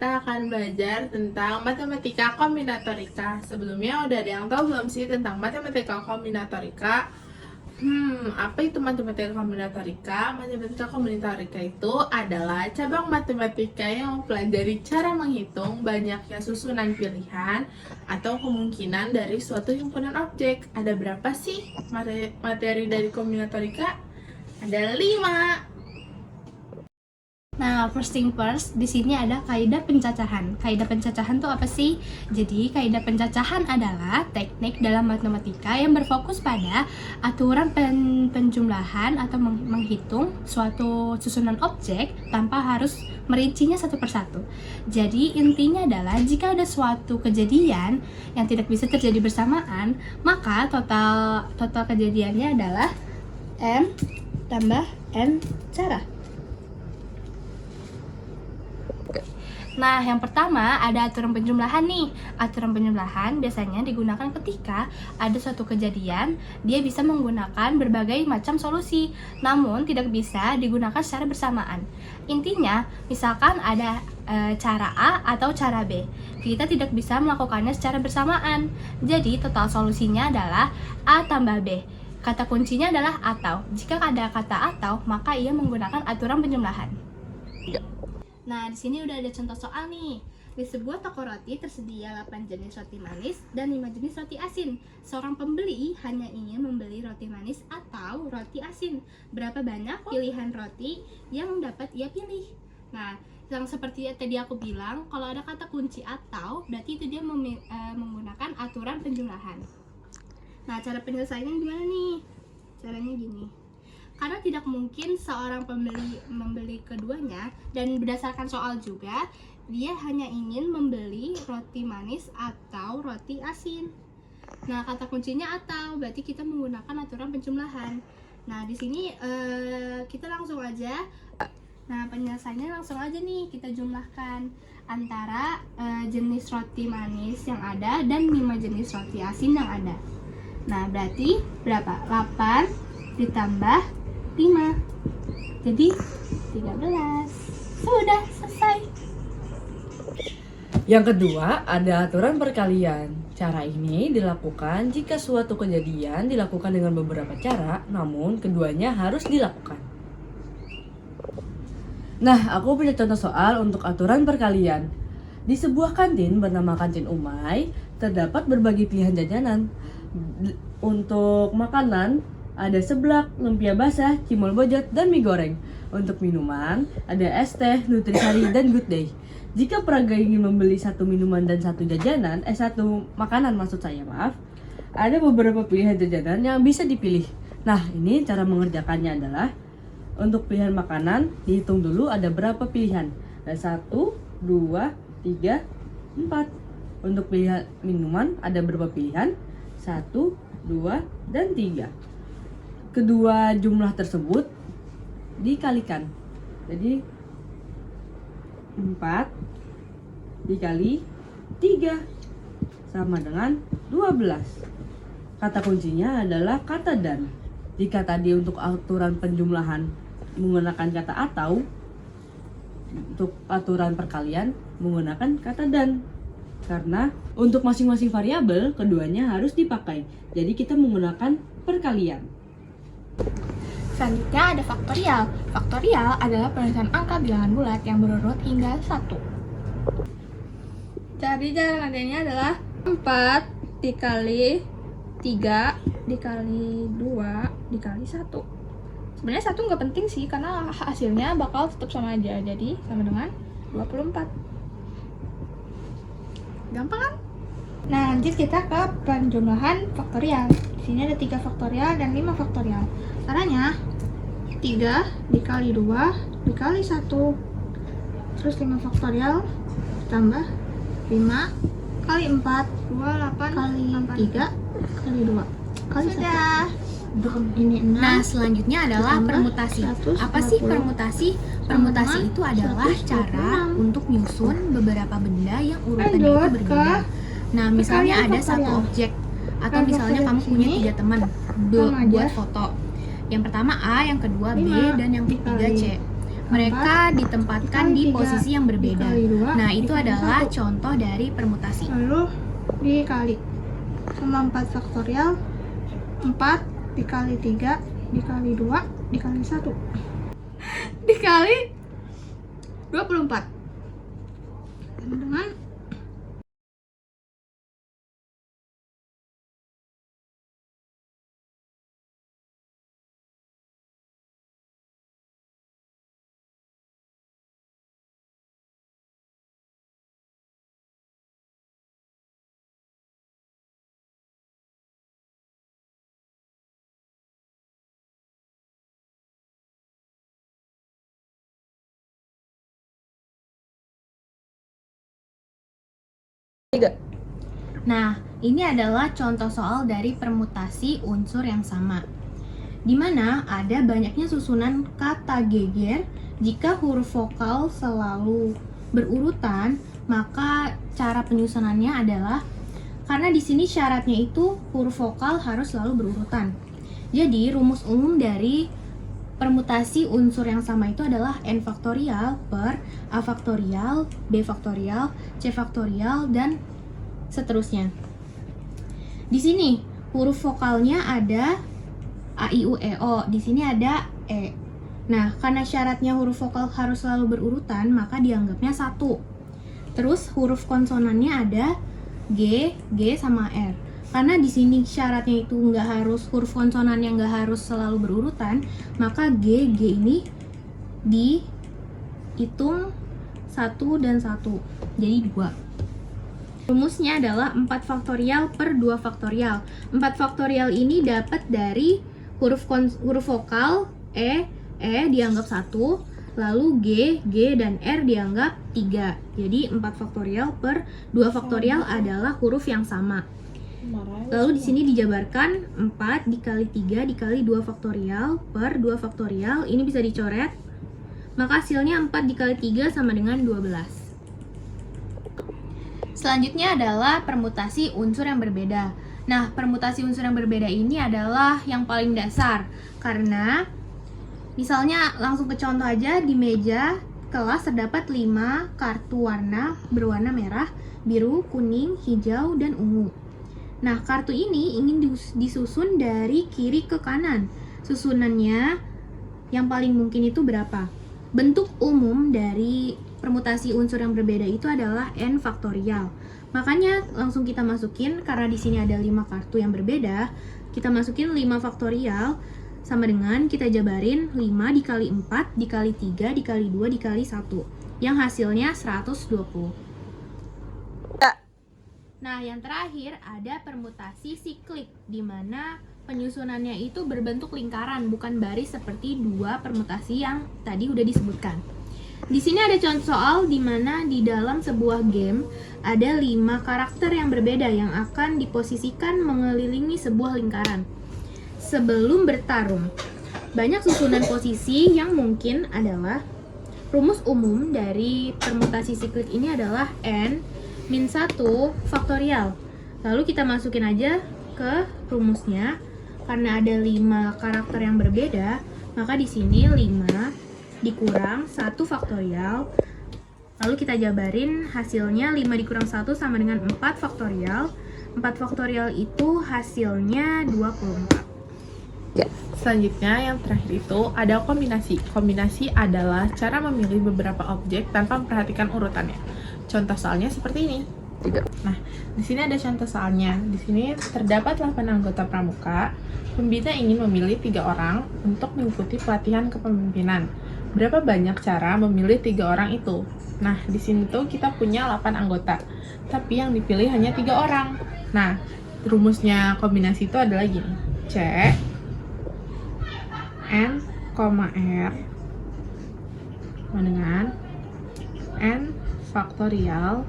kita akan belajar tentang matematika kombinatorika. Sebelumnya udah ada yang tahu belum sih tentang matematika kombinatorika? Apa itu matematika kombinatorika? Matematika kombinatorika itu adalah cabang matematika yang mempelajari cara menghitung banyaknya susunan pilihan atau kemungkinan dari suatu himpunan objek. Ada berapa sih materi dari kombinatorika? Ada 5. Nah, first thing first, di sini ada kaidah pencacahan. Kaidah pencacahan itu apa sih? Jadi, kaidah pencacahan adalah teknik dalam matematika yang berfokus pada aturan penjumlahan atau menghitung suatu susunan objek tanpa harus merincinya satu persatu. Jadi, intinya adalah jika ada suatu kejadian yang tidak bisa terjadi bersamaan, maka total kejadiannya adalah M tambah N cara. Nah, yang pertama ada aturan penjumlahan nih. Aturan penjumlahan biasanya digunakan ketika ada suatu kejadian, dia bisa menggunakan berbagai macam solusi, namun tidak bisa digunakan secara bersamaan. Intinya, misalkan ada cara A atau cara B, kita tidak bisa melakukannya secara bersamaan. Jadi, total solusinya adalah A tambah B. Kata kuncinya adalah atau. Jika ada kata atau, maka ia menggunakan aturan penjumlahan. Nah, di sini udah ada contoh soal nih. Di sebuah toko roti tersedia 8 jenis roti manis dan 5 jenis roti asin. Seorang pembeli hanya ingin membeli roti manis atau roti asin. Berapa banyak pilihan roti yang dapat ia pilih? Nah, yang seperti tadi aku bilang, kalau ada kata kunci atau, berarti itu dia menggunakan aturan penjumlahan. Nah, cara penyelesaiannya gimana nih? Caranya gini. Karena tidak mungkin seorang pembeli membeli keduanya, dan berdasarkan soal juga, dia hanya ingin membeli roti manis atau roti asin. Nah, kata kuncinya atau, berarti kita menggunakan aturan penjumlahan. Nah, di sini kita langsung aja. Nah, penyelesaiannya langsung aja nih, kita jumlahkan antara jenis roti manis yang ada dan 5 jenis roti asin yang ada. Nah, berarti berapa? 8 ditambah 5, jadi 13. Sudah selesai. Yang kedua, ada aturan perkalian. Cara ini dilakukan jika suatu kejadian dilakukan dengan beberapa cara, namun keduanya harus dilakukan. Nah, aku punya contoh soal untuk aturan perkalian. Di sebuah kantin bernama Kantin Umay, terdapat berbagai pilihan jajanan. Untuk makanan, ada seblak, lumpia basah, cimol bojot, dan mie goreng. Untuk minuman, ada es teh, nutrisari, dan good day. Jika peraga ingin membeli satu minuman dan satu satu makanan maksud saya, maaf, ada beberapa pilihan jajanan yang bisa dipilih. Nah, ini cara mengerjakannya adalah, untuk pilihan makanan, dihitung dulu ada berapa pilihan. Ada 1, 2, 3, 4. Untuk pilihan minuman, ada berapa pilihan? 1, 2, dan 3. Kedua jumlah tersebut dikalikan. Jadi 4 dikali 3 sama dengan 12. Kata kuncinya adalah kata dan. Jika tadi untuk aturan penjumlahan menggunakan kata atau, untuk aturan perkalian menggunakan kata dan. Karena untuk masing-masing variabel keduanya harus dipakai. Jadi kita menggunakan perkalian. Selanjutnya ada faktorial. Faktorial adalah penulisan angka bilangan bulat yang berurut hingga 1. Jadi cara ngerjainnya adalah 4 dikali 3 dikali 2 dikali 1. Sebenarnya 1 nggak penting sih, karena hasilnya bakal tetap sama aja. Jadi sama dengan 24. Gampang kan? Nah, lanjut kita ke penjumlahan faktorial. Di sini ada 3 faktorial dan 5 faktorial. Caranya 3 dikali 2 dikali 1. Terus 5 faktorial tambah 5 kali 4 28 kali 3 kali 2 kali Sudah. 1. Ini 6. Nah, selanjutnya adalah Ditambah permutasi. 150. Apa sih permutasi? Permutasi itu adalah 126. cara untuk nyusun beberapa benda yang urutannya itu Lanjut berbeda. ke Nah, misalnya perkalian ada satu faktorial. objek, atau Kan misalnya faktorial kamu di punya sini 3 teman sama aja. buat foto. Yang pertama A, yang kedua B, 5 dan yang ketiga dikali C. Mereka ditempatkan di posisi yang berbeda. dikali 2, Nah, itu dikali adalah 1. contoh dari permutasi. Lalu dikali sama 4 faktorial 4 dikali 3 dikali 2 dikali 1 dikali 24 dengan Nah, ini adalah contoh soal dari permutasi unsur yang sama, di mana ada banyaknya susunan kata geger. Jika huruf vokal selalu berurutan, maka cara penyusunannya adalah, karena di sini syaratnya itu huruf vokal harus selalu berurutan. Jadi, rumus umum dari permutasi unsur yang sama itu adalah n faktorial per a faktorial, b faktorial, c faktorial, dan seterusnya. Di sini huruf vokalnya ada a, i, u, e, o. Di sini ada e. Nah, karena syaratnya huruf vokal harus selalu berurutan, maka dianggapnya 1. Terus huruf konsonannya ada g, g sama r. Karena di sini syaratnya itu nggak harus, huruf konsonannya nggak harus selalu berurutan, maka g, g ini dihitung 1 dan 1. Jadi 2. Rumusnya adalah 4 faktorial per 2 faktorial. 4 faktorial ini dapat dari huruf vokal E dianggap 1, lalu G, G, dan R dianggap 3. Jadi 4 faktorial per 2 faktorial adalah huruf yang sama. Lalu di sini dijabarkan 4 dikali 3 dikali 2 faktorial per 2 faktorial. Ini bisa dicoret. Maka hasilnya 4 dikali 3 sama dengan 12. Selanjutnya adalah permutasi unsur yang berbeda. Nah, permutasi unsur yang berbeda ini adalah yang paling dasar, karena misalnya langsung ke contoh aja, di meja kelas terdapat 5 kartu warna berwarna merah, biru, kuning, hijau, dan ungu. Nah, kartu ini ingin disusun dari kiri ke kanan. Susunannya yang paling mungkin itu berapa? Bentuk umum dari permutasi unsur yang berbeda itu adalah n faktorial. Makanya langsung kita masukin, karena di sini ada 5 kartu yang berbeda, kita masukin 5 faktorial sama dengan kita jabarin 5 dikali 4 dikali 3 dikali 2 dikali 1, yang hasilnya 120. Nah, yang terakhir ada permutasi siklik, di mana penyusunannya itu berbentuk lingkaran, bukan baris seperti 2 permutasi yang tadi udah disebutkan. Di sini ada contoh soal di mana di dalam sebuah game ada 5 karakter yang berbeda yang akan diposisikan mengelilingi sebuah lingkaran. Sebelum bertarung, banyak susunan posisi yang mungkin adalah, rumus umum dari permutasi siklik ini adalah n min 1 faktorial. Lalu kita masukin aja ke rumusnya. Karena ada 5 karakter yang berbeda, maka di sini 5 dikurang 1 faktorial. Lalu kita jabarin hasilnya 5 dikurang 1 sama dengan 4 faktorial. 4 faktorial itu hasilnya 24. Selanjutnya yang terakhir itu ada kombinasi. Kombinasi adalah cara memilih beberapa objek tanpa memperhatikan urutannya. Contoh soalnya seperti ini. Nah, di sini ada contoh soalnya. Di sini terdapat 8 anggota pramuka. Pembina ingin memilih 3 orang untuk mengikuti pelatihan kepemimpinan. Berapa banyak cara memilih 3 orang itu? Nah, di sini tuh kita punya 8 anggota, tapi yang dipilih hanya 3 orang. Nah, rumusnya kombinasi itu adalah gini. C n, R sama dengan n faktorial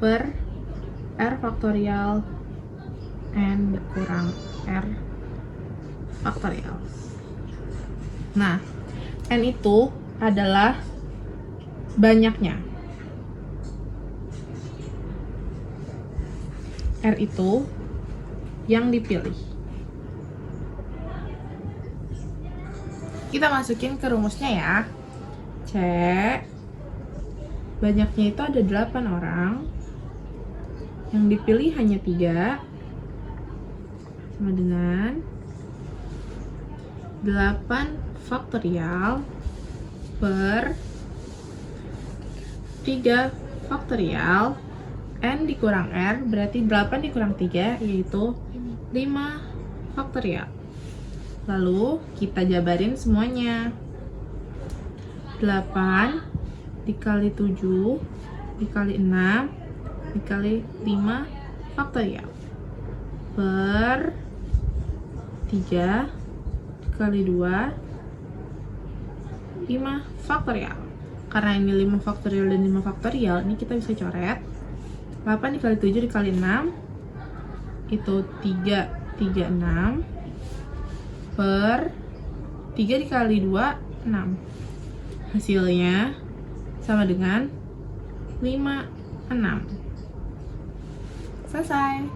per r faktorial n dikurang r faktorial. Nah, n itu adalah banyaknya, r itu yang dipilih. Kita masukin ke rumusnya ya. C. Banyaknya itu ada 8 orang. Yang dipilih hanya 3. Sama dengan 8 faktorial per 3 faktorial. N dikurang R berarti 8 dikurang 3 yaitu 5 faktorial. Lalu kita jabarin semuanya. 8 dikali 7 dikali 6 dikali 5 faktorial per 3 dikali 2 5 faktorial. Karena ini 5 faktorial dan 5 faktorial, ini kita bisa coret. 8 dikali 7 dikali 6 itu 336 per 3 dikali 2 6. Hasilnya sama dengan 56. Selesai.